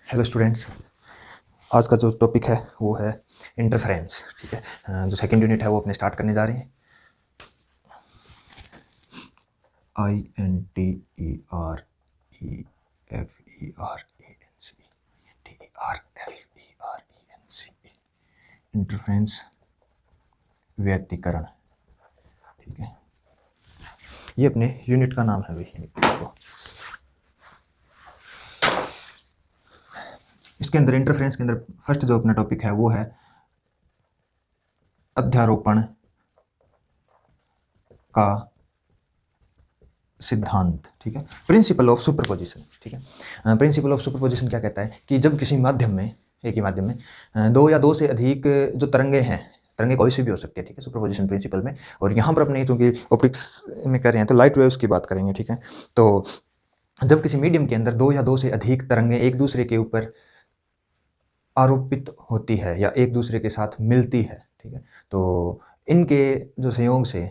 Hello students, आज का जो टॉपिक है वो है इंटरफेरेंस। ठीक है, जो सेकंड यूनिट है वो अपने स्टार्ट करने जा रहे हैं। INTERFERENCE इंटरफेरेंस, व्यतिकरण। ठीक है, ये अपने यूनिट का नाम है भाई। इसके अंदर इंटरफेरेंस के अंदर फर्स्ट जो अपना टॉपिक है वो है अध्यारोपण का सिद्धांत। ठीक है, प्रिंसिपल ऑफ सुपरपोजिशन। ठीक है, प्रिंसिपल ऑफ सुपरपोजिशन क्या कहता है कि जब किसी माध्यम में, एक ही माध्यम में दो या दो से अधिक जो तरंगे हैं, तरंगे कोई सी भी हो सकती है। ठीक है, सुपरपोजिशन प्रिंसिपल में। और यहाँ पर अपने चूंकि ऑप्टिक्स में कर रहे हैं तो लाइट वेव्स की बात करेंगे। ठीक है, तो जब किसी मीडियम के अंदर दो या दो से अधिक तरंगे एक दूसरे के ऊपर आरोपित होती है या एक दूसरे के साथ मिलती है, ठीक है, तो इनके जो संयोग से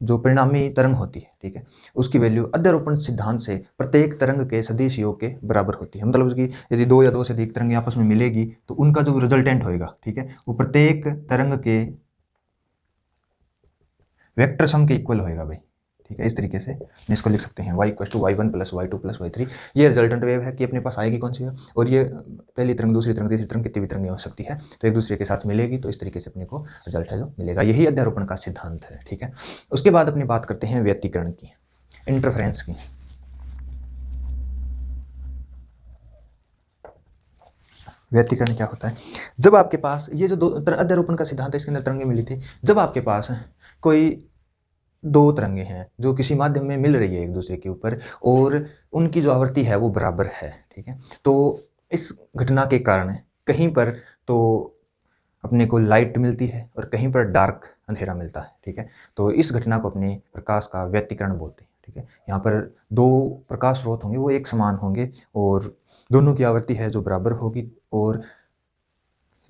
जो परिणामी तरंग होती है, ठीक है, उसकी वैल्यू अध्यारोपण सिद्धांत से प्रत्येक तरंग के सदिश योग के बराबर होती है। मतलब उसकी यदि दो या दो से अधिक तरंगें आपस में मिलेगी तो उनका जो रिजल्टेंट होएगा, ठीक है, वो प्रत्येक तरंग के वेक्टर सम के इक्वल होएगा भाई। ठीक है, इस तरीके से हम इसको लिख सकते हैं y = y1 + y2 + y3। ये रिजल्टेंट वेव है कि अपने पास आएगी कौन सी है, और ये पहली तरंग, दूसरी तरंग, तीसरी तरंग, कितनी भी तरंगें हो सकती है, तो एक दूसरे के साथ मिलेगी, तो इस तरीके से अपने को रिजल्ट है जो मिलेगा। यही अध्यारोपण का सिद्धांत है। ठीक है, उसके बाद अपनी बात करते हैं व्यतिकरण की, इंटरफेरेंस की। व्यतिकरण क्या होता है? जब आपके पास ये जो दो अध्यारोपण का सिद्धांत है, इसके अंदर तरंगें मिली थी। जब आपके पास कोई दो तरंगें हैं जो किसी माध्यम में मिल रही है एक दूसरे के ऊपर, और उनकी जो आवृत्ति है वो बराबर है, ठीक है, तो इस घटना के कारण कहीं पर तो अपने को लाइट मिलती है और कहीं पर डार्क, अंधेरा मिलता है। ठीक है, तो इस घटना को अपने प्रकाश का व्यतिकरण बोलते हैं। ठीक है, यहाँ पर दो प्रकाश स्रोत होंगे, वो एक समान होंगे और दोनों की आवृत्ति है जो बराबर होगी, और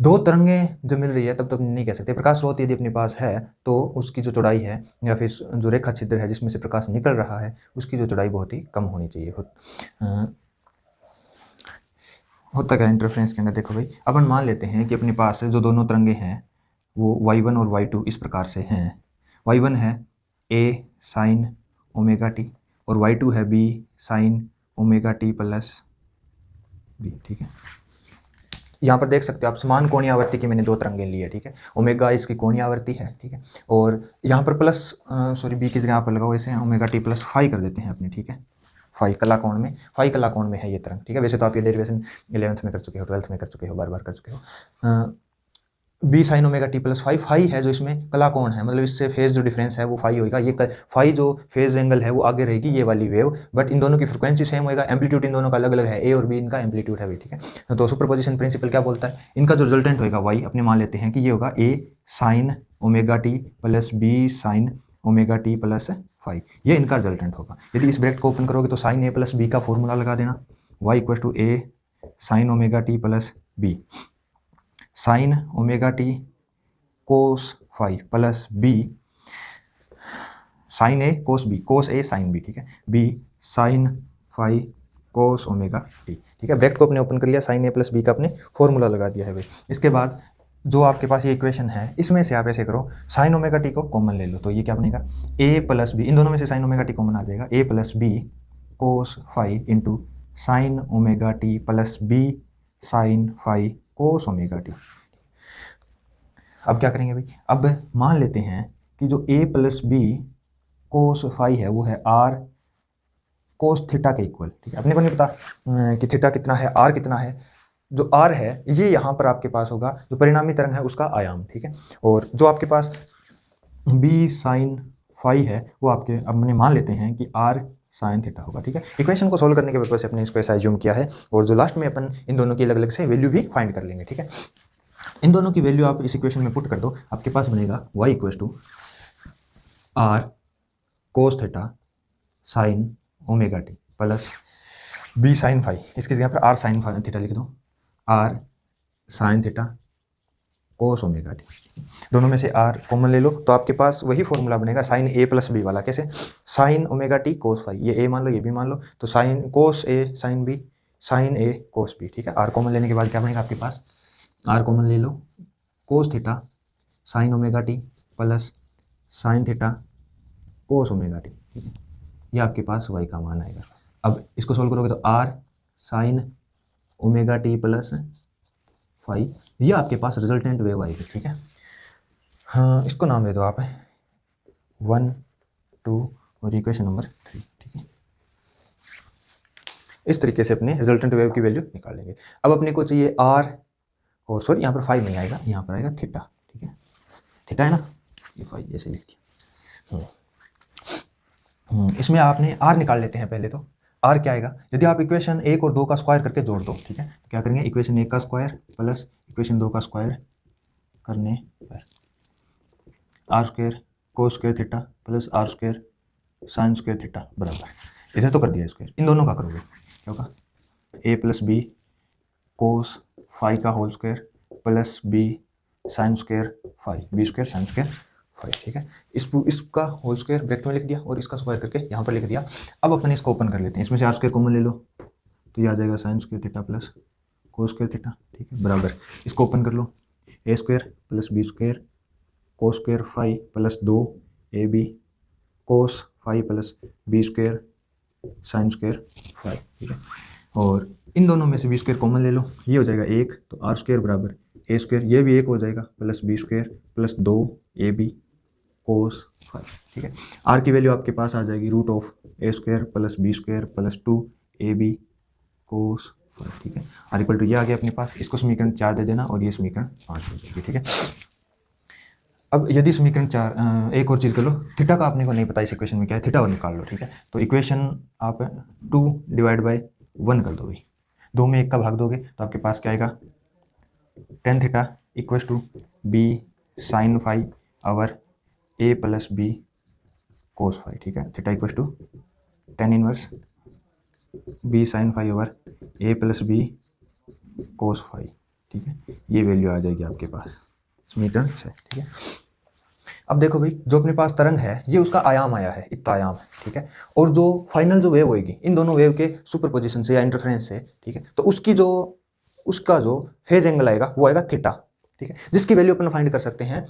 दो तरंगें जब मिल रही है तब नहीं कह सकते। प्रकाश स्रोत यदि अपने पास है तो उसकी जो चौड़ाई है, या फिर जो रेखा छिद्र है जिसमें से प्रकाश निकल रहा है, उसकी जो चौड़ाई बहुत ही कम होनी चाहिए। होता क्या इंटरफेरेंस के अंदर, देखो भाई, अपन मान लेते हैं कि अपने पास जो दोनों तरंगे हैं वो y1 और y2 इस प्रकार से हैं। y1 है a sin ओमेगा टी और y2 है b sin omega t plus b। ठीक है, यहाँ पर देख सकते हो आप, समान कोणीय आवर्ती की मैंने दो तरंगें ली है। ठीक है, ओमेगा इसकी कोणीय आवर्ती है। ठीक है, और यहाँ पर प्लस बी की जगह यहाँ पर लगाओ, इसे ओमेगा टी प्लस फाई कर देते हैं अपने। ठीक है, फाई कला कोण में, फाई कला कोण में है ये तरंग। ठीक है, वैसे तो आप ये डेरिवेशन 11th में कर चुके हो, 12th में कर चुके हो, बार बार कर चुके हो। B sine omega t plus phi, phi है जो इसमें कला कोण है, मतलब इससे फेज जो डिफरेंस है वो फाई होगा। ये फाई जो फेज एंगल है वो आगे रहेगी, ये वाली वेव, बट इन दोनों की फ्रिक्वेंसी सेम होएगा। एम्पलीट्यूड इन दोनों का अलग अलग है, ए और बी इनका एम्पलीट्यूड है भाई। ठीक है, तो सुपरपोजिशन प्रिंसिपल क्या बोलता है, इनका जो रिजल्टेंट होगा वाई, अपने मान लेते हैं कि ये होगा a sine omega t plus b sine omega t plus phi, ये इनका रिजल्टेंट होगा। यदि इस ब्रैकेट को ओपन करोगे तो साइन ए प्लस बी का फॉर्मूला लगा देना, y = a sine omega t plus b sine omega t cos phi plus b sine a cos b, cos a sine b. ठीक है, b sine phi cos omega t. ठीक है, bracket को अपने open कर लिया, साइन ए प्लस बी का अपने फॉर्मूला लगा दिया है भाई। इसके बाद जो आपके पास ये इक्वेशन है, इसमें से आप ऐसे करो, साइन ओमेगा टी को कॉमन ले लो, तो ये क्या बनेगा, ए प्लस बी, इन दोनों में से साइन ओमेगा टी कॉमन आ जाएगा, a plus B cos phi into sine omega t plus b sine phi cos omega t. अब क्या करेंगे भाई, अब मान लेते हैं कि जो a plus B cos phi है वो है r कोस थीटा के इक्वल। ठीक है, अपने को नहीं पता कि थीटा कितना है, r कितना है। जो r है ये यहाँ पर आपके पास होगा जो परिणामी तरंग है उसका आयाम। ठीक है, और जो आपके पास b साइन फाई है वो आपके, अब मैंने मान लेते हैं कि r साइन थीटा होगा। ठीक है, इक्वेशन को सोल्व करने के पर्पज से अपने इसको ऐसा एज्यूम किया है, और जो लास्ट में अपन इन दोनों की अलग अलग से वैल्यू भी फाइंड कर लेंगे। ठीक है, इन दोनों की वैल्यू आप इस इक्वेशन में पुट कर दो, आपके पास बनेगा y = r cos theta sine omega t plus b sine phi, इसकी जगह पर r साइन थीटा लिख दो, r sine theta cos omega t. दोनों में से r कॉमन ले लो तो आपके पास वही फॉर्मूला बनेगा साइन a प्लस बी वाला। कैसे, sine omega t cos phi, ये a मान लो, ये भी मान लो, तो sine cos a sine b sine a cos b, ठीक है। आर कॉमन लेने के बाद क्या बनेगा आपके पास, आर कॉमन ले लो, cos theta sine omega t plus sine theta cos omega t, ठीक है। ये आपके पास वाई का मान आएगा। अब इसको सोल्व करोगे तो r sine omega t plus five, ये आपके पास रिजल्टेंट वेव आएगी, ठीक है। हाँ, इसको नाम दे दो आप 1 2 और इक्वेशन नंबर 3, ठीक है। इस तरीके से अपने रिजल्टेंट वेव की वैल्यू निकालेंगे। अब अपने को चाहिए आर, और सॉरी यहाँ पर 5 नहीं आएगा, यहाँ पर आएगा थीटा, ठीक है। थीटा है ना, ये 5 जैसे लिख दिया। इसमें आपने आर निकाल लेते हैं पहले। तो आर क्या आएगा, यदि आप इक्वेशन 1 और 2 का स्क्वायर करके जोड़ दो, ठीक है, तो क्या करेंगे, इक्वेशन 1 का स्क्वायर प्लस इक्वेशन 2 का स्क्वायर करने पर r square cos square theta plus r square sine square theta बराबर, इधर तो कर दिया स्क्वायर, इन दोनों का करोगे क्या होगा, a plus B cos five का whole square plus b sine square five, b square sine square five, ठीक है। इसका होल स्क्वायर ब्रैकेट में लिख दिया और इसका स्क्वायर करके यहाँ पर लिख दिया। अब अपन इसको ओपन कर लेते हैं, इसमें से आर स्क्वायर कॉमन ले लो तो ये आ जाएगा sine square theta plus cos square theta, ठीक है, बराबर इसको ओपन कर लो, a square plus b square cos square five plus 2 a b cos five plus b square sine square five, ठीक है। और इन दोनों में से बी स्क्वायर कॉमन ले लो, ये हो जाएगा 1, तो आर स्क्वायर बराबर ए स्क्वायर, ये भी 1 हो जाएगा plus b square plus 2 a b cos five, ठीक है। आर की वैल्यू आपके पास आ जाएगी root of a square plus b square plus 2 a b cos five, ठीक है। आर इक्वल टू ये आ गया अपने पास, इसको समीकरण 4 दे देना और ये समीकरण 5 हो जाएगी, ठीक है। अब यदि समीकरण 4 एक और चीज़ कर लो, थीटा का आपने को नहीं पता इस इक्वेशन में क्या है, थीटा और निकाल लो, ठीक है। तो इक्वेशन आप 2 डिवाइड बाई 1 कर दो भाई, 2 में 1 का भाग दोगे तो आपके पास क्या आएगा, tan theta equals to B sine five over A plus B cos five, ठीक है। Theta equals to tan inverse B sine five over A plus B cos five, ठीक है। ये वैल्यू आ जाएगी आपके पास समीकरण 6, ठीक है। अब देखो भाई, जो अपने पास तरंग है ये उसका आयाम आया है, इतना आयाम है, ठीक है। और जो फाइनल जो वेव होगी इन दोनों वेव के सुपरपोजिशन से या इंटरफेरेंस से, ठीक है, तो उसका जो फेज एंगल आएगा वो आएगा थीटा, ठीक है, जिसकी वैल्यू अपन फाइंड कर सकते हैं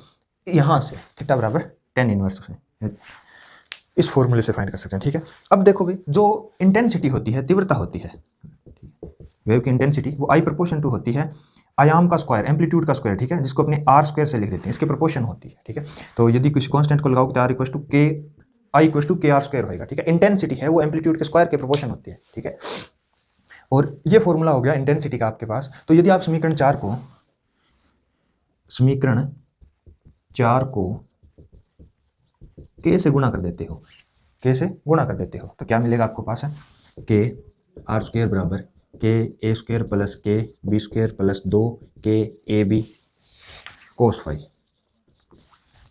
यहाँ से, थीटा बराबर टेन इनवर्स से, इस फॉर्मूले से फाइंड कर सकते हैं, ठीक है। अब देखो भाई, जो इंटेंसिटी होती है, तीव्रता होती है, वेव की इंटेंसिटी वो आई प्रोपोर्शन टू होती है आयाम का स्क्वायर, एम्पलीट्यूड का स्क्वायर, ठीक है, जिसको अपने आर स्क्वायर से लिख देते हैं, इसके प्रोपोर्शन होती है, ठीक है। तो यदि किसी कांस्टेंट को लगाओ तो आर इक्वल टू के आई इक्वल टू के आर स्क्वायर होगा, ठीक है। इंटेंसिटी है वो एम्पलीट्यूड के स्क्वायर के प्रोपोर्शन होती है, ठीक है। और ये फॉर्मूला हो गया इंटेंसिटी का आपके पास। तो यदि आप समीकरण 4 को के से गुणा कर देते हो, के से गुणा कर देते हो तो क्या मिलेगा आपको पास है, के आर स्क्वायर बराबर के ए स्क्वायर प्लस के बी स्क्वायर प्लस 2 के ए बी कोस फाइव,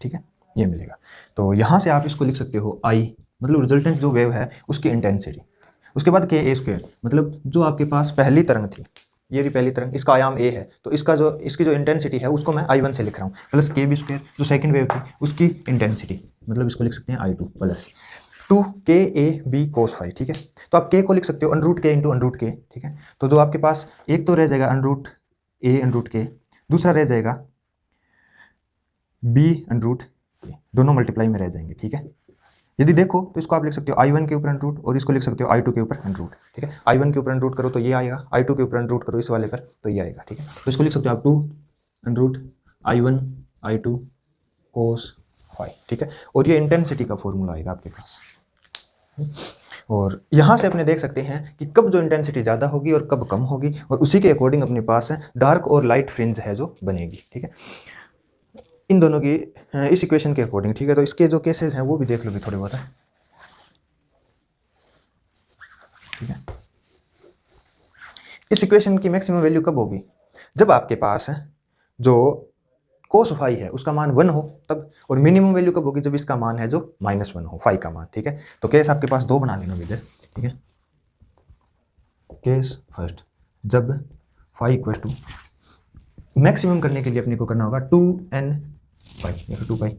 ठीक है, ये मिलेगा। तो यहाँ से आप इसको लिख सकते हो आई, मतलब रिजल्टेंट जो वेव है उसकी इंटेंसिटी। उसके बाद के ए स्क्वायर, मतलब जो आपके पास पहली तरंग थी, ये भी पहली तरंग, इसका आयाम ए है, तो इसकी जो इंटेंसिटी है उसको मैं I1 से लिख रहा हूँ, प्लस के बी स्क्वायर जो सेकंड वेव थी उसकी इंटेंसिटी, मतलब इसको लिख सकते हैं I2 प्लस 2 के ए बी कोस फाइव, ठीक है। तो आप के को लिख सकते हो अनरूट के इंटू अनरूट के, ठीक है। तो जो आपके पास एक तो रह जाएगा अनरूट ए अनरूट के, दूसरा रह जाएगा बी अनरूट के, दोनों मल्टीप्लाई में रह जाएंगे, ठीक है। यदि देखो तो इसको आप लिख सकते हो I1 के ऊपर अनरूट और इसको लिख सकते हो I2 के ऊपर अनरूट, ठीक है। I1 के ऊपर अनरूट करो तो ये आएगा, I2 के ऊपर अनरूट करो इस वाले पर तो ये आएगा, ठीक है। तो इसको लिख सकते हो आप 2 अनरूट I1 I2 कोस फाइव, ठीक है। और ये इंटेंसिटी का फॉर्मूला आएगा आपके पास। और यहाँ से अपने देख सकते हैं कि कब जो इंटेंसिटी ज़्यादा होगी और कब कम होगी, और उसी के अकॉर्डिंग अपने पास है डार्क और लाइट फ्रिंज है जो बनेगी, ठीक है, इन दोनों की इस इक्वेशन के अकॉर्डिंग, ठीक है। तो इसके जो केसेस हैं वो भी देख लोगे थोड़े बहुत, है ठीक है। इस इक्वेशन की मैक्सिमम वैल्यू कब होगी, जब आपके पास है जो कोस फाई है उसका मान 1 हो तब, और मिनिमम वैल्यू कब होगी, जब इसका मान है जो -1 हो, फाई का मान, ठीक है। तो केस आपके पास 2 बना लेना इधर, ठीक है। केस फर्स्ट, जब फाई इक्वल टू मैक्सिमम करने के लिए अपने को करना होगा 2n पाई, या फिर 2 पाई,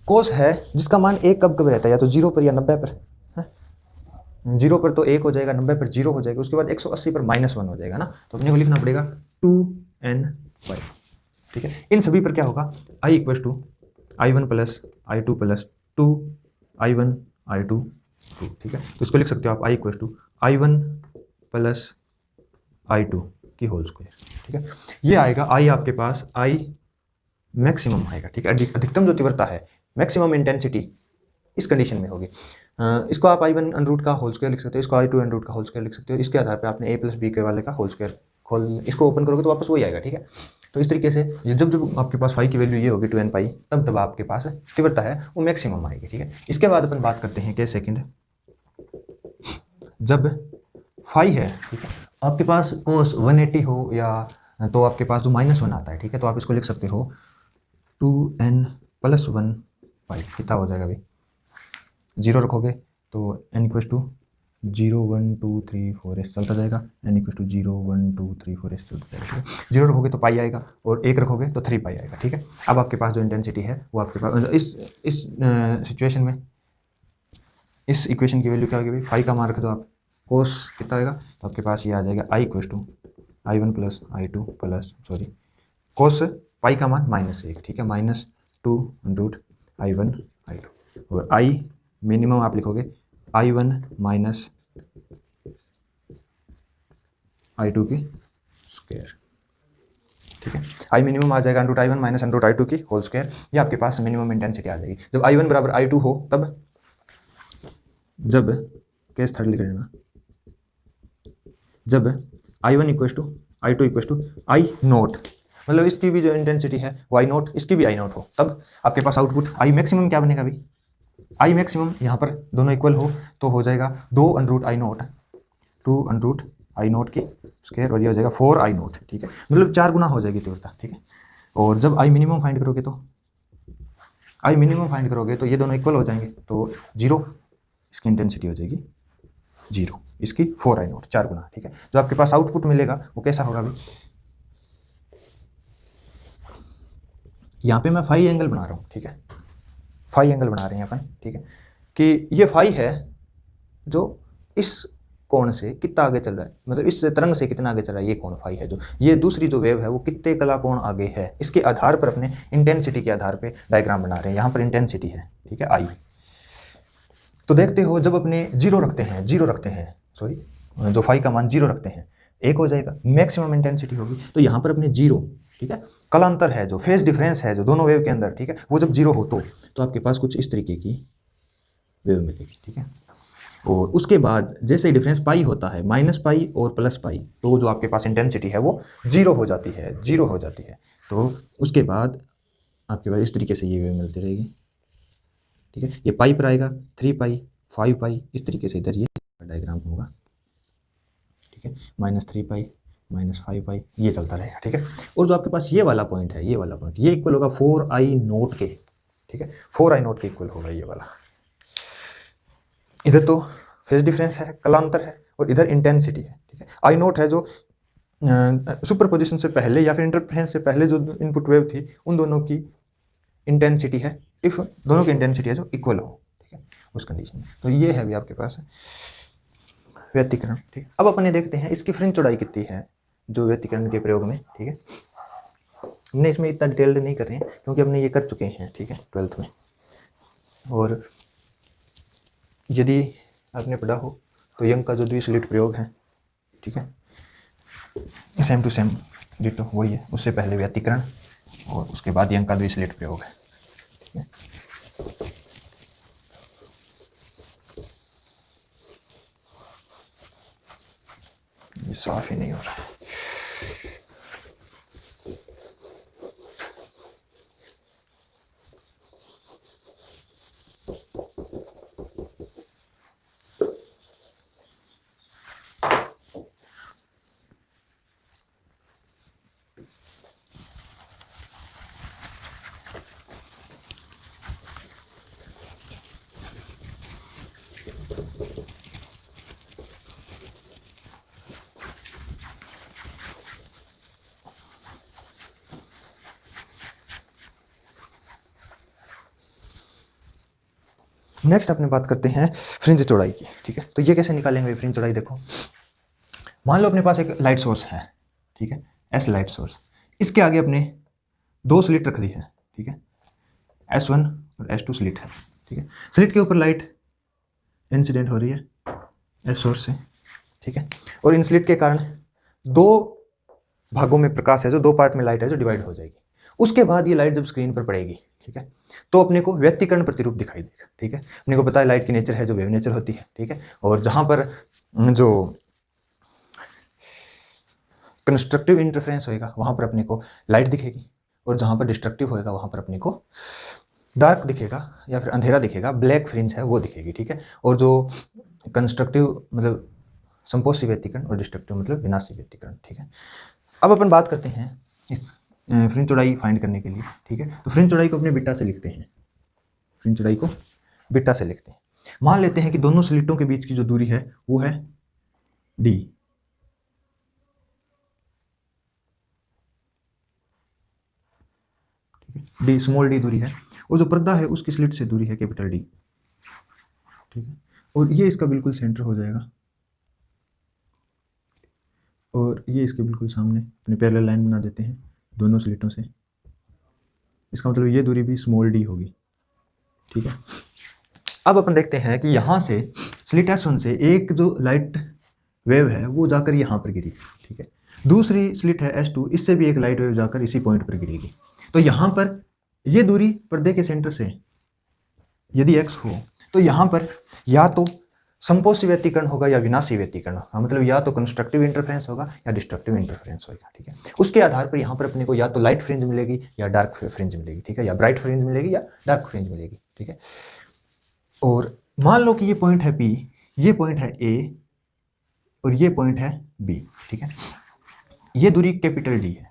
कोस है जिसका मान 1 कब कब रहता है, या तो 0 पर या 90 पर। 0 पर तो 1 हो जाएगा, 90 पर 0 हो जाएगा, उसके बाद 180 पर -1 हो जाएगा ना, तो अपने को लिखना पड़ेगा 2ny। ठीक है, इन सभी पर क्या होगा, i equal to i1 plus i2 plus 2i1 i2 2। ठीक है, तो इसको लिख सकते हो आप i equal to i1 plus i2 की होल स्क्वायर। ठीक है, ये आएगा i आपके पास i मैक्सिमम आएगा। ठीक है, अधिकतम जो तीव्रता है, मैक्सिमम इंटेंसिटी इस कंडीशन में होगी। इसको आप i1 अंडर का होल स्क्वायर लिख सकते हो, इसको i2 अंडर का होल स्क्वायर लिख सकते हो। इसके आधार पे आपने a प्लस बी के वाले का होल स्क्वायर खोल, इसको ओपन करोगे तो वापस वही आएगा। ठीक है, तो इस तरीके से जब जब आपके पास फाई की वैल्यू ये होगी 2n पाई, तब तब आपके पास तीव्रता है वो मैक्सिमम आएगी। ठीक है, इसके बाद अपन बात करते हैं केस सेकंड, जब फाई है, ठीक है, आपके पास कोस 180 हो या तो आपके पास जो -1 आता है। ठीक है, तो आप इसको लिख सकते हो 2n प्लस 1 पाई, कितना हो जाएगा भाई, 0 रखोगे तो n इक्वल टू 0 1 2 3 4 ऐसे चलता जाएगा, n इक्वल टू 0 1 2 3 4 ऐसे चलता जाएगा। ठीक है, 0 रखोगे तो पाई आएगा और 1 रखोगे तो 3 पाई आएगा। ठीक है, अब आपके पास जो इंटेंसिटी है वो आपके पास इस सिचुएशन में, इस इक्वेशन की वैल्यू क्या होगी भाई, फाई का मान रख दो आप, कोस कितना आएगा, तो आपके पास ये आ जाएगा i equal to i1 plus i2 plus cos pi का मान -1। ठीक है, -2 रूट i1 i2, और i मिनिमम आप लिखोगे i1 माइनस i2 की स्क्वायर। ठीक है, i मिनिमम आ जाएगा under i1 minus under i2 की होल स्क्वायर। ये आपके पास मिनिमम इंटेंसिटी आ जाएगी जब i1 बराबर i2 हो, तब जब केस थर्ड लिख लेना, जब i1 equal to i2 equal to i note, मतलब इसकी भी जो इंटेंसिटी है वो i नोट, इसकी भी i नोट हो, तब आपके पास आउटपुट i मैक्सिमम क्या बनेगा भाई, i मैक्सिमम यहाँ पर दोनों इक्वल हो तो हो जाएगा 2 under i note, 2 under i note की स्क्वायर, और ये हो जाएगा 4 i नोट। ठीक है, मतलब 4 गुना हो जाएगी तीव्रता। ठीक है, और जब i मिनिमम फाइंड करोगे तो ये दोनों इक्वल हो जाएंगे, तो 0 इसकी इंटेंसिटी हो जाएगी 0, इसकी 4 i नोट, 4 गुना। ठीक है, जो आपके पास आउटपुट मिलेगा वो कैसा होगा भाई, यहाँ पे मैं फाई एंगल बना रहा हूँ। ठीक है, फाई एंगल बना रहे हैं अपन। ठीक है, कि ये फाई है जो इस कोण से कितना आगे चल रहा है, मतलब इस तरंग से कितना आगे चल रहा है, ये कोण फाई है। जो ये दूसरी जो वेव है वो कितने कला कोण आगे है, इसके आधार पर अपने इंटेंसिटी के आधार पे डायग्राम बना रहे हैं। यहाँ पर इंटेंसिटी है, ठीक है, आई। तो देखते हो जब अपने जीरो रखते हैं सॉरी, जो फाई का मान 0 रखते हैं, 1 हो जाएगा, मैक्सिमम इंटेंसिटी होगी। तो यहाँ पर अपने 0, ठीक है, कलांतर है, जो फेज डिफरेंस है जो दोनों वेव के अंदर, ठीक है, वो जब 0 हो तो आपके पास कुछ इस तरीके की वेव मिलेगी। ठीक है, और उसके बाद जैसे ही डिफरेंस पाई होता है, -पाई और +पाई, तो जो आपके पास इंटेंसिटी है वो 0 हो जाती है। तो उसके बाद आपके पास इस तरीके से ये वेव मिलती रहेगी। ठीक है, ये पाई पर आएगा, 3 पाई 5 पाई, इस तरीके से इधर ये डायग्राम होगा। ठीक है, -3 पाई -5 पाई, ये चलता रहेगा। ठीक है, और जो आपके पास ये वाला पॉइंट है, ये इक्वल होगा 4i नोट के। ठीक है, 4i नोट के इक्वल होगा ये वाला। इधर तो फेज डिफरेंस है, कलांतर है, और इधर इंटेंसिटी है। ठीक है, आई नोट है जो सुपरपोजिशन से पहले या फिर इंटरफेरेंस से पहले जो इनपुट वेव थी, उन दोनों की इंटेंसिटी है, इफ दोनों की इंटेंसिटी है जो इक्वल हो। ठीक है, उस कंडीशन में। तो ये है भी आपके पास व्यतिकरण। ठीक, अब अपन ये देखते हैं इसकी फ्रिंज चौड़ाई कितनी है जो व्यतिकरण के प्रयोग में। ठीक है, हमने इसमें इतना डिटेल्ड नहीं कर रहे हैं क्योंकि हमने ये कर चुके हैं। ठीक है, 12th में, और यदि आपने पढ़ा हो तो यंग का जो द्विसलिट प्रयोग है, ठीक है, सेम टू सेम डिटो वही है, उससे पहले व्यतिकरण और उसके बाद यंग का द्विसलिट प्रयोग है। ठीक है, ये साफ ही नहीं हो रहा है। नेक्स्ट अपने बात करते हैं फ्रिंज चौड़ाई की, ठीक है। तो ये कैसे निकालेंगे फ्रिंज चौड़ाई, देखो मान लो अपने पास एक लाइट सोर्स है, ठीक है, एस लाइट सोर्स, इसके आगे अपने दो स्लिट रख दी है, ठीक है, S1 और S2 स्लिट है, ठीक है। स्लिट के ऊपर लाइट इंसिडेंट हो रही है एस सोर्स से, ठीक है, और इन स्लिट के कारण दो भागों में प्रकाश है, जो दो पार्ट में लाइट है जो डिवाइड हो जाएगी। उसके बाद ये लाइट जब स्क्रीन पर पड़ेगी, ठीक है, तो अपने को व्यक्तिकरण प्रतिरूप दिखाई देगा, ठीक है। अपने को पता है लाइट की नेचर है जो वेव नेचर होती है, ठीक है, और जहां पर जो कंस्ट्रक्टिव इंटरफेरेंस होएगा वहां पर अपने को लाइट दिखेगी, और जहां पर डिस्ट्रक्टिव होएगा वहां पर अपने को डार्क दिखेगा या फिर अंधेरा दिखेगा, ब्लैक फ्रिंज है वो दिखेगी, ठीक है। और जो कंस्ट्रक्टिव मतलब संपोषी व्यतिकरण और डिस्ट्रक्टिव मतलब विनाशी व्यतिकरण, ठीक है। अब अपन बात करते हैं इस फ्रिंज चौड़ाई फाइंड करने के लिए, ठीक है। तो फ्रिंज चौड़ाई को अपने बीटा से लिखते हैं, फ्रिंज चौड़ाई को बीटा से लिखते हैं। मान लेते हैं कि दोनों स्लिटों के बीच की जो दूरी है वो है डी, डी स्मॉल डी दूरी है, और जो पर्दा है उसकी स्लिट से दूरी है कैपिटल डी, ठीक है। और ये इसका बिल्कुल सेंटर हो जाएगा, और ये इसके बिल्कुल सामने अपने पैरेलल लाइन बना देते हैं दोनों स्लिटों से। इसका मतलब ये दूरी भी स्मॉल डी होगी, ठीक है। अब अपन देखते हैं कि यहाँ से स्लिट S1 से एक जो लाइट वेव है वो जाकर यहाँ पर गिरी, ठीक है। दूसरी स्लिट है S2, इससे भी एक लाइट वेव जाकर इसी पॉइंट पर गिरेगी। तो यहाँ पर ये दूरी पर्दे के सेंटर से यदि x हो तो यहाँ पर या तो संपोषी व्यतिकरण होगा या विनाशी व्यतिकरण होगा, मतलब या तो कंस्ट्रक्टिव इंटरफेरेंस होगा या डिस्ट्रक्टिव इंटरफेरेंस होगा, ठीक है। उसके आधार पर यहाँ पर अपने को या तो लाइट फ्रिंज मिलेगी या डार्क फ्रिंज मिलेगी, ठीक है, या ब्राइट फ्रिंज मिलेगी या डार्क फ्रिंज मिलेगी, ठीक है। और मान लो कि ये पॉइंट है P, ये पॉइंट है A और ये पॉइंट है B, ठीक है। ये दूरी कैपिटल D है,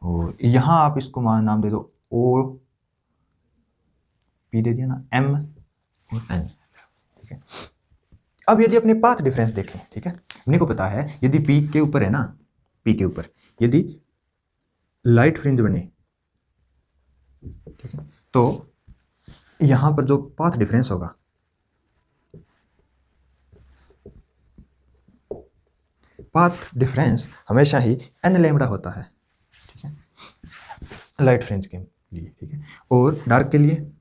और यहाँ आप इसको नाम दे दो O, P दे दिया ना, M और N, ठीक है। अब यदि अपने पाथ डिफरेंस देखें, ठीक है, अपने को पता है यदि P के ऊपर है ना, P के ऊपर यदि लाइट फ्रिंज बने, ठीक है, तो यहाँ पर जो पाथ डिफरेंस होगा, पाथ डिफरेंस हमेशा ही n लैम्बडा होता है, ठीक है, लाइट फ्रिंज के लिए, ठीक है। और डार्क के लिए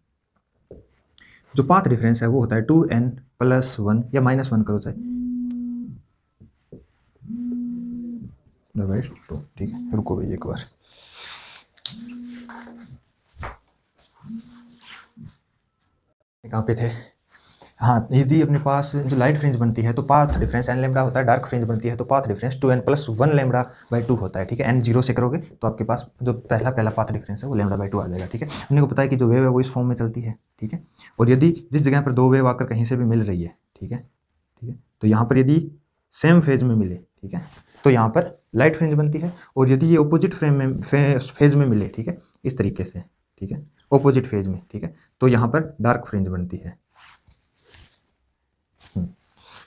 जो पाथ डिफरेंस है वो होता है 2n + 1 या -1 करो चाहे -2, ठीक है। रुको भाई एक बार, कहाँ पे थे, हाँ, यदि अपने पास जो लाइट फ्रिंज बनती है तो पाथ डिफरेंस n लैम्बडा होता है, डार्क फ्रिंज बनती है तो पाथ डिफरेंस 2n + 1 λ/2 होता है, ठीक है। n 0 से करोगे तो आपके पास जो पहला पाथ डिफरेंस है वो λ/2 आ जाएगा, ठीक है। हमने को पता है कि जो वेव है वो इस फॉर्म में चलती है, ठीक है। और यदि जिस जगह पर दो वेव आकर कहीं से भी मिल रही है, ठीक है, ठीक है, तो यहाँ पर यदि सेम फेज में मिले, ठीक है, तो यहाँ पर लाइट फ्रिंज बनती है। और यदि ये ऑपोजिट फेज में मिले, ठीक है, इस तरीके से, ठीक है, ऑपोजिट फेज में, ठीक है, तो यहाँ पर डार्क फ्रिंज बनती है,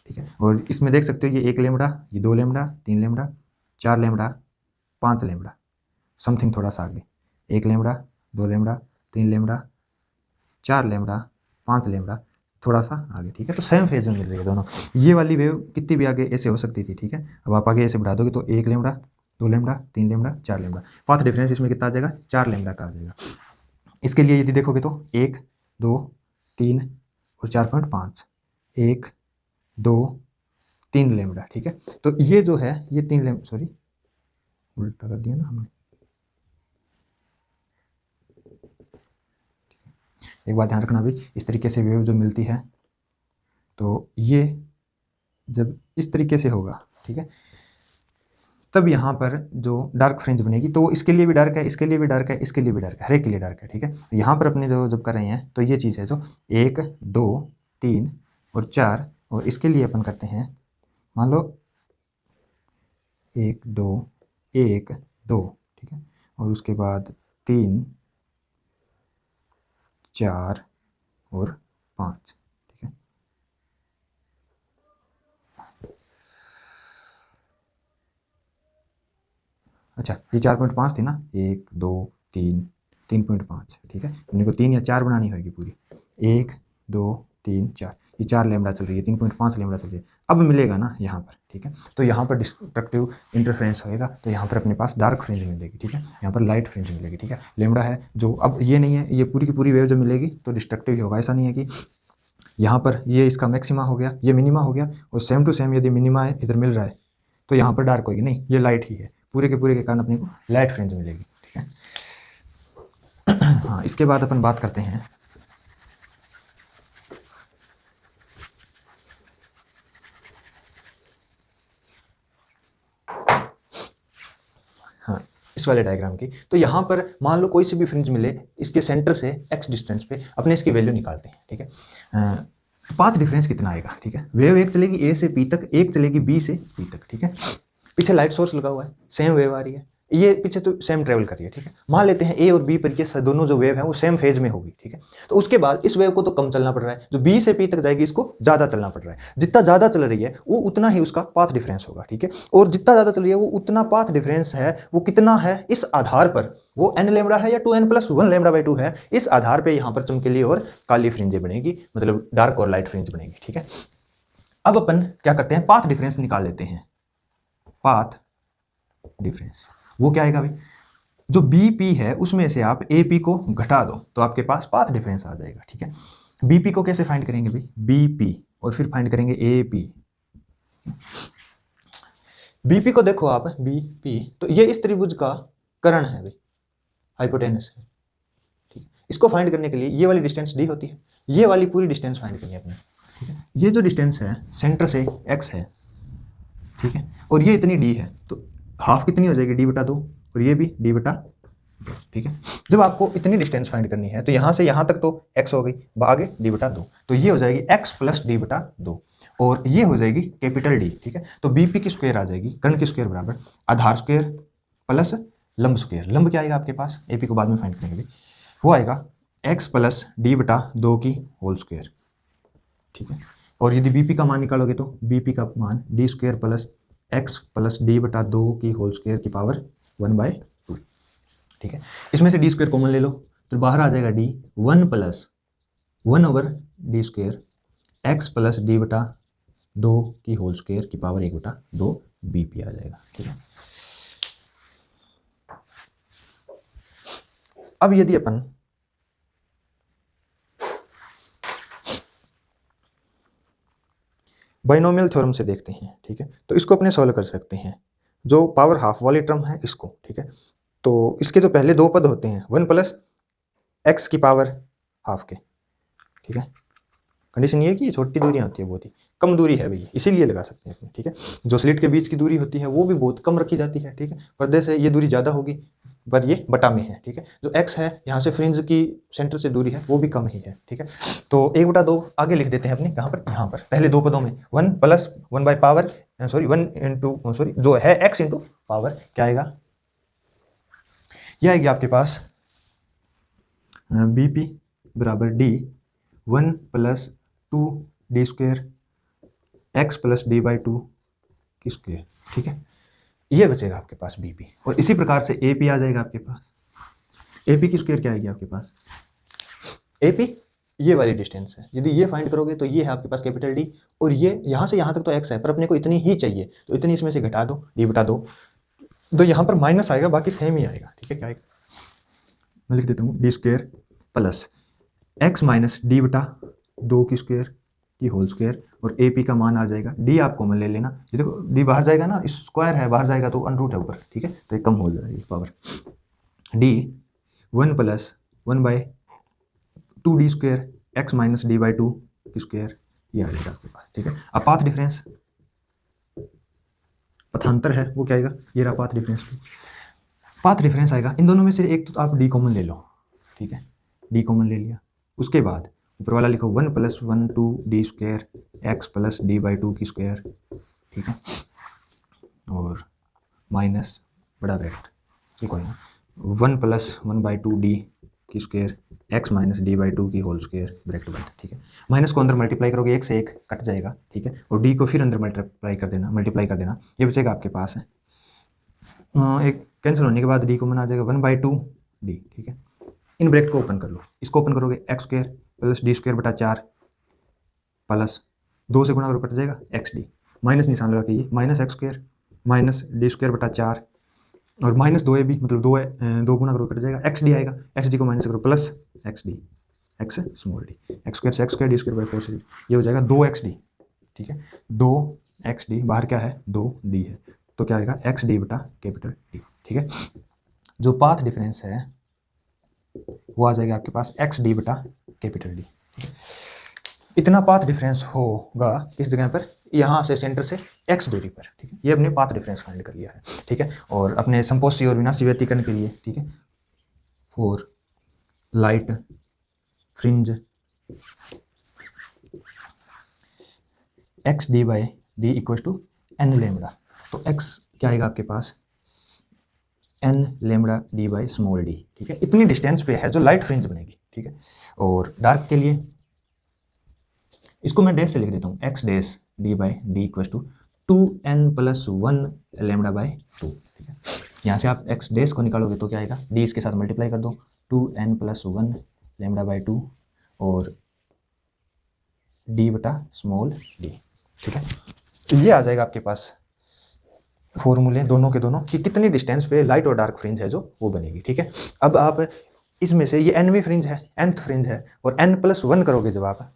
ठीक है। और इसमें देख सकते हो ये 1 लैम्बडा, ये 2 lambda, 3 lambda, 4 lambda, 5 lambda, something थोड़ा सा आगे 1 lambda, 2 lambda, 3 lambda, 4 lambda, 5 lambda, थोड़ा सा आगे, ठीक है। तो सेम फेज में मिल रही है दोनों। ये वाली वेव कितनी भी आगे ऐसे हो सकती थी, ठीक है। अब आप आगे ऐसे बढ़ा दोगे तो 1 lambda, 2 lambda, 3 lambda, 4 lambda, path difference इसमें कितना आ जाएगा, 4 लैम्बडा का आ जाएगा। इसके लिए यदि देखोगे तो 1, 2, 3 और 4.5, 1, 2, 3 लैम्बडा, ठीक है। तो ये जो है ये 3 लैम्बडा, सॉरी उल्टा कर दिया ना हमने, एक बात ध्यान रखना भी, इस तरीके से वेव जो मिलती है तो ये जब इस तरीके से होगा, ठीक है, तब यहाँ पर जो डार्क फ्रिंज बनेगी तो इसके लिए भी डार्क है, इसके लिए भी डार्क है, इसके लिए भी डार्क है, हर एक के लिए डार्क है, ठीक है। यहाँ पर अपने जो जब कर रहे हैं तो ये चीज़ है जो 1, 2, 3 और 4, और इसके लिए अपन करते हैं मान लो 1, 2, 1, 2, ठीक है, और उसके बाद 3, 4 और 5, ठीक है। अच्छा, ये 4.5 थी ना, 1, 2, 3, 3.5, ठीक है। अपने को 3 या 4 बनानी होगी पूरी, 1, 2, 3 4, ये 4 लैम्डा चल रही है, 3.5 लैम्डा चल रही है। अब मिलेगा ना यहाँ पर, ठीक है। तो यहाँ पर डिस्ट्रक्टिव इंटरफेरेंस होएगा, तो यहाँ पर अपने पास डार्क फ्रिंज मिलेगी, ठीक है। यहाँ पर लाइट फ्रिंज मिलेगी, ठीक है। लैम्डा है जो, अब ये नहीं है, ये पूरी की पूरी वेव जो मिलेगी तो डिस्ट्रक्टिव ही होगा। ऐसा नहीं है कि यहाँ पर ये इसका मैक्सिमा हो गया, ये मिनिमा हो गया, और सेम टू सेम यदि मिनिमा है इधर मिल रहा है तो यहाँ पर डार्क होगी, नहीं, ये लाइट ही है। पूरे के कारण अपने को लाइट फ्रिंज मिलेगी, ठीक है। हाँ, इसके बाद अपन बात करते हैं हाँ इस वाले डायग्राम की। तो यहाँ पर मान लो कोई सी भी फ्रिंज मिले, इसके सेंटर से x डिस्टेंस पे अपने इसकी वैल्यू निकालते हैं, ठीक है। पाथ डिफरेंस कितना आएगा, ठीक है। वेव एक चलेगी a से p तक, एक चलेगी b से p तक, ठीक है। पीछे लाइट सोर्स लगा हुआ है, सेम वेव आ रही है, ये पीछे तो सेम ट्रेवल कर रही है, ठीक है। मान लेते हैं a और b पर ये दोनों जो वेव है वो सेम फेज में होगी, ठीक है। तो उसके बाद इस वेव को तो कम चलना पड़ रहा है, जो b से p तक जाएगी इसको ज़्यादा चलना पड़ रहा है। जितना ज़्यादा चल रही है वो उतना ही उसका पाथ डिफरेंस होगा, ठीक है। और जितना ज़्यादा चल रही है वो उतना पाथ डिफरेंस है, वो कितना है इस आधार पर, वो n लैम्डा है या 2n+1 λ/2 है, इस आधार पर यहाँ पर चमकीली और काली फ्रिंजें बनेगी, मतलब डार्क और लाइट फ्रिंज बनेगी, ठीक है। अब अपन क्या करते हैं, पाथ डिफरेंस निकाल लेते हैं। पाथ डिफरेंस वो क्या आएगा भाई, जो BP है उसमें से आप AP को घटा दो तो आपके पास पाथ डिफरेंस आ जाएगा, ठीक है। BP को कैसे फाइंड करेंगे भाई, BP और फिर फाइंड करेंगे AP। BP को देखो आप, BP तो ये इस त्रिभुज का कर्ण है भाई, हाइपोटेनस है, ठीक है। इसको फाइंड करने के लिए ये वाली डिस्टेंस D होती है, ये वाली पूरी डिस्टेंस फाइंड करनी है अपने, ठीक है। ये जो डिस्टेंस है सेंटर से x है, ठीक है, और ये इतनी D है, तो हाफ कितनी हो जाएगी, D/2, और ये भी D/2, ठीक है। जब आपको इतनी डिस्टेंस फाइंड करनी है तो यहाँ से यहाँ तक तो x हो गई, आगे D/2, तो ये हो जाएगी x + D/2, और ये हो जाएगी कैपिटल D, ठीक है। तो BP की स्क्वायर आ जाएगी, कर्ण की स्क्वायर बराबर आधार स्क्वायर प्लस लंब स्क्वायर। लंब क्या आएगा आपके पास, AP को बाद में फाइंड करेंगे, वो आएगा x + D/2 की होल स्क्वायर, ठीक है। और यदि BP का मान निकालोगे तो BP का मान D² + x + D/2 की होल स्क्वायर की पावर 1/2, ठीक है। इसमें से D² कॉमन ले लो तो बाहर आ जाएगा D, 1 + 1/D² x + D/2 की होल स्क्वायर की पावर 1/2 BP आ जाएगा, ठीक है। अब यदि अपन बाइनोमियल थ्योरम से देखते हैं, ठीक है, तो इसको अपने सॉल्व कर सकते हैं, जो पावर हाफ वाली टर्म है इसको, ठीक है। तो इसके जो पहले दो पद होते हैं 1 + x की पावर हाफ के, ठीक है। कंडीशन ये है कि ये छोटी दूरियां होती है, बहुत ही कम दूरी है भैया, इसीलिए लगा सकते हैं अपने, ठीक है। जो स्लिट के बीच की दूरी होती है वो भी बहुत कम रखी जाती है, ठीक है। पर्दे से ये दूरी ज़्यादा होगी पर ये बटा में है, ठीक है। जो x है यहाँ से फ्रिंज की सेंटर से दूरी है वो भी कम ही है, ठीक है। तो 1/2 आगे लिख देते हैं अपने, कहाँ पर, यहाँ पर पहले दो पदों में 1 + 1 जो है x × पावर क्या आएगा, यह आएगी आपके पास BP = D 1 + 2D² x + D/2 की स्क्वायर, ठीक है। ये बचेगा आपके पास BP, और इसी प्रकार से AP आ जाएगा आपके पास। AP की स्क्वायर क्या आएगी आपके पास, AP ये वाली डिस्टेंस है, यदि ये फाइंड करोगे तो ये है आपके पास कैपिटल D, और ये यहाँ से यहाँ तक तो x है पर अपने को इतनी ही चाहिए, तो इतनी इसमें से घटा दो D/2, तो यहाँ पर माइनस आएगा, बाकी सेम ही आएगा, ठीक है। क्या आएगा, मैं लिख देता हूँ D² + x - D/2 की स्क्वायर की होल स्क्वायर, और AP का मान आ जाएगा, D आप कॉमन ले लेना, ये देखो D बाहर जाएगा ना, स्क्वायर है बाहर जाएगा तो √ है ऊपर, ठीक है, तो ये कम हो जाएगी power. D 1 + 1/2D² x - D/2 की स्क्वायर, ये आ जाएगा आपके पास, ठीक है। अब पाथ डिफरेंस, पथांतर है वो क्या आएगा, ये रहा पाथ डिफरेंस। पाथ डिफरेंस आएगा, इन दोनों में से एक तो आप D कॉमन ले लो, ठीक है, D कॉमन ले लिया, उसके बाद ऊपर वाला लिखो 1 + 1/2D² x + D/2 की स्क्वायर, ठीक है, और माइनस बड़ा ब्रैकेट, ठीक है, 1 + 1/2D की स्क्वायर x - D/2 की होल स्क्वायर ब्रैकेट बंद, ठीक है। माइनस को अंदर मल्टीप्लाई करोगे 1 से 1 कट जाएगा, ठीक है, और D को फिर अंदर मल्टीप्लाई कर देना, ये बचेगा आपके पास है, एक कैंसिल होने के बाद D कॉमन आ जाएगा 1/2D, ठीक है। इन ब्रैकेट को ओपन कर लो, इसको ओपन करोगे x² + D² / 4 प्लस 2 से गुणा करो कट जाएगा एक्स डी, माइनस निशान लगा के ये minus x square minus D square बटा 4 और माइनस 2ab मतलब 2 गुणा करो कट जाएगा एक्स डी आएगा, एक्स डी को माइनस करो plus x d x small d, x square से x square d square by 4 ये हो जाएगा 2xd। ठीक है, 2xd बाहर क्या है 2d है, तो क्या आएगा xd बटा कैपिटल डी। ठीक है, जो पाथ डिफरेंस है वो आ जाएगा आपके पास xd बटा कैपिटल डी। इतना पाथ डिफरेंस होगा किस जगह पर, यहाँ से सेंटर से x दूरी पर। ठीक है, ये अपने पाथ डिफरेंस फाइंड कर लिया है। ठीक है, और अपने संपोषी और विनाशी व्यतिकरण के लिए, ठीक है, for light fringe x d by D equal to n lambda, तो x क्या आएगा आपके पास n lambda d by small d. ठीक है, इतनी डिस्टेंस पे है जो लाइट फ्रिंज बनेगी। ठीक है, और डार्क के लिए इसको मैं डैश से लिख देता हूँ, X dash D by D equal to 2n+1 lambda by 2। ठीक है, यहाँ से आप एक्स डैश को निकालोगे तो क्या आएगा, डी इसके साथ मल्टीप्लाई कर दो 2n+1 लेमड़ा बाई 2 और डी बटा स्मॉल डी। ठीक है, ये आ जाएगा आपके पास फॉर्मूले दोनों के दोनों कि कितनी डिस्टेंस पे लाइट और डार्क फ्रिंज है जो वो बनेगी। ठीक है, अब आप इसमें से ये nवीं फ्रिंज है, nth फ्रिंज है, और n+1 करोगे जब आप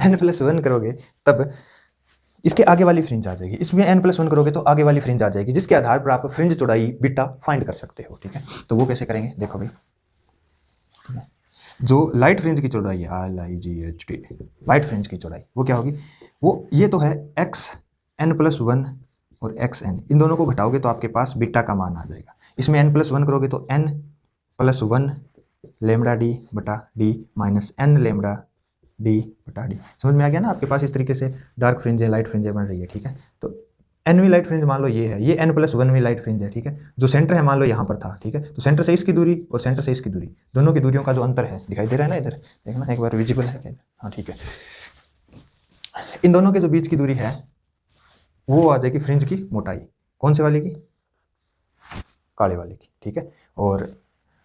n+1 करोगे तब इसके आगे वाली फ्रिंज आ जाएगी, इसमें n+1 करोगे तो आगे वाली फ्रिंज आ जाएगी, जिसके आधार पर आप फ्रिंज चौड़ाई बीटा फाइंड कर सकते हो। ठीक है, तो वो कैसे करेंगे देखो भाई, ठीक है, जो लाइट फ्रिंज की चौड़ाई है LIGHT, लाइट फ्रिंज की चौड़ाई वो क्या होगी, वो ये तो है xn+1 और xn, इन दोनों को घटाओगे तो आपके पास बीटा का मान आ जाएगा। इसमें n+1 करोगे तो n+1 लेमड़ा डी बटा D minus n lambda D बटा डी। समझ में आ गया ना आपके पास, इस तरीके से डार्क फ्रिंज है, लाइट फ्रिंज है बन रही है। ठीक है, तो nवीं लाइट फ्रिंज मान लो ये है, ये n+1वीं लाइट फ्रिंज है। ठीक है, जो सेंटर है मान लो यहाँ पर था। ठीक है, तो सेंटर से इसकी दूरी और सेंटर से इसकी दूरी, दोनों की दूरियों का जो अंतर है दिखाई दे रहा है ना, इधर देखना एक बार, विजिबल है क्या? हाँ ठीक है, इन दोनों के जो बीच की दूरी है वो आ जाएगी फ्रिंज की मोटाई, कौन से वाले की, काले वाले की। ठीक है, और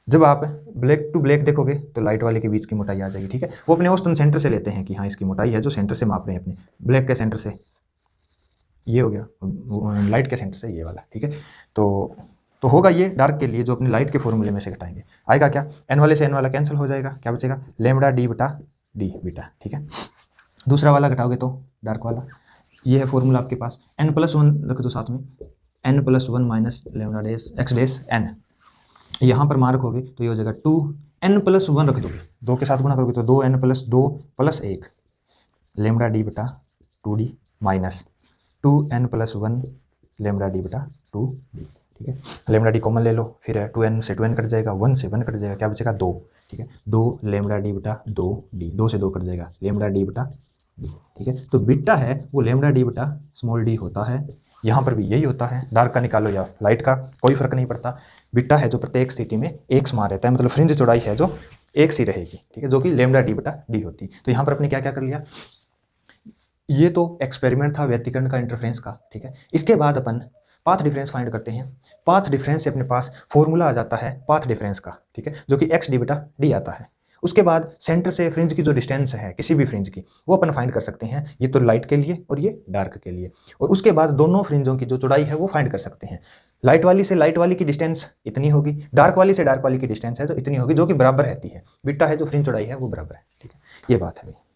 जब आप ब्लैक टू ब्लैक देखोगे तो लाइट वाले के बीच की मोटाई आ जाएगी। ठीक है, वो अपने औसतन सेंटर से लेते हैं कि हाँ इसकी मोटाई है, जो सेंटर से माप रहे हैं अपने, ब्लैक के सेंटर से ये हो गया, लाइट के सेंटर से ये वाला। ठीक है, तो होगा ये डार्क के लिए, जो अपने लाइट के फॉर्मूले में से घटाएंगे आएगा क्या, एन वाले से एन वाला कैंसिल हो जाएगा, क्या बचेगा लेमड़ा डी बटा डी बीटा। ठीक है, दूसरा वाला घटाओगे तो डार्क वाला, ये है फॉर्मूला आपके पास, n+1 रख दो साथ में, n+1 minus lambda dash X dash N, यहाँ पर मान रखोगे तो ये हो जाएगा 2n+1 रख दोगे, 2 के साथ गुणा करोगे तो 2n+2 + 1 लेमड़ा डी बटा 2d minus 2n+1 lambda D बटा 2d। ठीक है, लेमड़ा डी कॉमन ले लो, फिर 2n से 2n कट जाएगा, 1 से 1 कट जाएगा, क्या बचेगा 2। ठीक है, 2 लेमड़ा डी बटा 2d, 2 से 2 कट जाएगा, लेमड़ा डी बटा d। ठीक है, तो बीटा है वो लेमड़ा डी बटा स्मॉल डी होता है, यहाँ पर भी यही होता है, डार्क का निकालो या लाइट का कोई फर्क नहीं पड़ता। बीटा है जो प्रत्येक स्थिति में एक समान रहता है, मतलब फ्रिंज चौड़ाई है जो एक सी रहेगी। ठीक है, जो कि लेमड़ा डी बटा डी होती। तो यहाँ पर अपने क्या क्या कर लिया, ये तो एक्सपेरिमेंट था व्यतिकरण का, इंटरफ्रेंस का। ठीक है, इसके बाद अपन पाथ डिफरेंस फाइंड करते हैं। पाथ डिफरेंस से अपने पास फॉर्मूला आ जाता है पाथ डिफरेंस का। ठीक है, जो कि एक्स डी बटा डी आता है। उसके बाद सेंटर से फ्रिंज की जो डिस्टेंस है किसी भी फ्रिंज की, वो अपन फाइंड कर सकते हैं, ये तो लाइट के लिए और ये डार्क के लिए। और उसके बाद दोनों फ्रिंजों की जो चौड़ाई है वो फाइंड कर सकते हैं। लाइट वाली से लाइट वाली की डिस्टेंस इतनी होगी, डार्क वाली से डार्क वाली की डिस्टेंस है जो इतनी होगी, जो कि बराबर रहती है। बीटा है जो फ्रिंज चौड़ाई है वो बराबर है। ठीक है, ये बात है भाई।